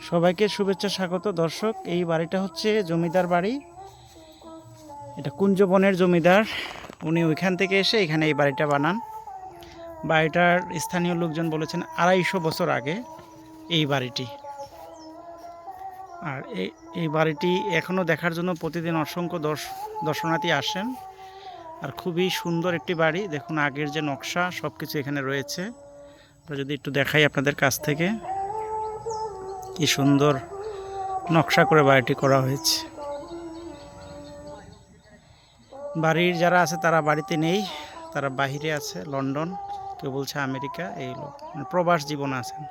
সবাইকে শুভেচ্ছা স্বাগত দর্শক। এই বাড়িটা হচ্ছে জমিদার বাড়ি, এটা কুঞ্জবনের জমিদার। উনি ওইখান থেকে এসে এখানে এই বাড়িটা বানান। বাড়িটার স্থানীয় লোকজন বলেছেন 250 বছর আগে এই বাড়িটি। আর এই বাড়িটি এখনও দেখার জন্য প্রতিদিন অসংখ্য দর্শনার্থী আসেন। আর খুবই সুন্দর একটি বাড়ি, দেখুন আগের যে নকশা সব কিছু এখানে রয়েছে। যদি একটু দেখাই আপনাদের কাছ থেকে, কি সুন্দর নকশা করে বাড়িটি করা হয়েছে। বাড়ির যারা আছে তারা বাড়িতে নেই, তারা বাহিরে আছে, লন্ডন, কেউ বলছে আমেরিকা, এই লোক প্রবাস জীবন আছেন।